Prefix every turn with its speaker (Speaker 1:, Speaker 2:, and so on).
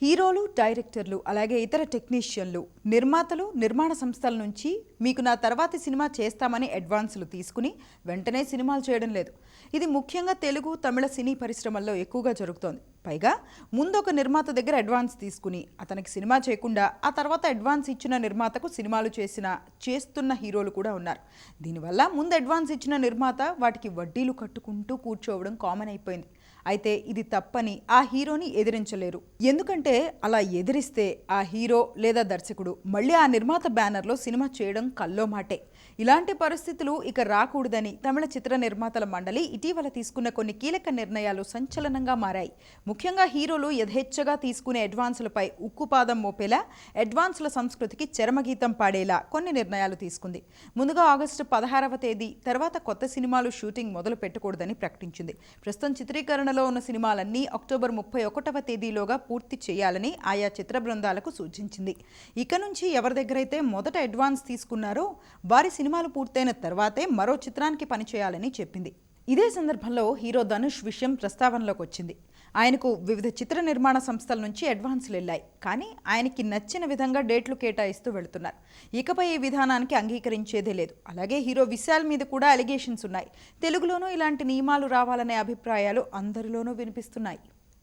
Speaker 1: హీరోలు, డైరెక్టర్లు, అలాగే ఇతర టెక్నీషియన్లు, నిర్మాతలు, నిర్మాణ సంస్థల నుంచి మీకు నా తర్వాతి సినిమా చేస్తామని అడ్వాన్సులు తీసుకుని వెంటనే సినిమాలు చేయడం లేదు. ఇది ముఖ్యంగా తెలుగు, తమిళ సినీ పరిశ్రమల్లో ఎక్కువగా జరుగుతోంది. పైగా ముందొక నిర్మాత దగ్గర అడ్వాన్స్ తీసుకుని అతనికి సినిమా చేయకుండా ఆ తర్వాత అడ్వాన్స్ ఇచ్చిన నిర్మాతకు సినిమాలు చేస్తున్న హీరోలు కూడా ఉన్నారు. దీనివల్ల ముందు అడ్వాన్స్ ఇచ్చిన నిర్మాత వాటికి వడ్డీలు కట్టుకుంటూ కూర్చోవడం కామన్ అయిపోయింది. అయితే ఇది తప్పని ఆ హీరోని ఎదిరించలేరు. ఎందుకంటే అలా ఎదిరిస్తే ఆ హీరో లేదా దర్శకుడు మళ్ళీ ఆ నిర్మాత బ్యానర్లో సినిమా చేయడం కల్లో మాటే. ఇలాంటి పరిస్థితులు ఇక రాకూడదని తమిళ చిత్ర నిర్మాతల మండలి ఇటీవల తీసుకున్న కొన్ని కీలక నిర్ణయాలు సంచలనంగా మారాయి. ముఖ్యంగా హీరోలు యథేచ్ఛగా తీసుకునే అడ్వాన్సులపై ఉక్కుపాదం మోపేలా, అడ్వాన్సుల సంస్కృతికి చరమగీతం పాడేలా కొన్ని నిర్ణయాలు తీసుకుంది. ముందుగా ఆగస్టు 16వ తేదీ తర్వాత కొత్త సినిమాలు షూటింగ్ మొదలు పెట్టకూడదని ప్రకటించింది. ప్రస్తుతం చిత్రీకరణలో ఉన్న సినిమాలన్నీ అక్టోబర్ 31వ తేదీలోగా పూర్తి చేయాలని ఆయా చిత్ర బృందాలకు సూచించింది. ఇక నుంచి ఎవరి దగ్గరైతే మొదట అడ్వాన్స్ తీసుకున్నారో వారి సినిమాలు పూర్తయిన తర్వాతే మరో చిత్రానికి పనిచేయాలని చెప్పింది. ఇదే సందర్భంలో హీరో ధనుష్ విషయం ప్రస్తావనలోకి వచ్చింది. ఆయనకు వివిధ చిత్ర నిర్మాణ సంస్థల నుంచి అడ్వాన్సులు వెళ్ళాయి. కానీ ఆయనకి నచ్చిన విధంగా డేట్లు కేటాయిస్తూ వెళుతున్నారు. ఇకపై ఈ విధానానికి అంగీకరించేదే లేదు. అలాగే హీరో విశాల్ మీద కూడా అలిగేషన్స్ ఉన్నాయి. తెలుగులోనూ ఇలాంటి నియమాలు రావాలనే అభిప్రాయాలు అందరిలోనూ వినిపిస్తున్నాయి.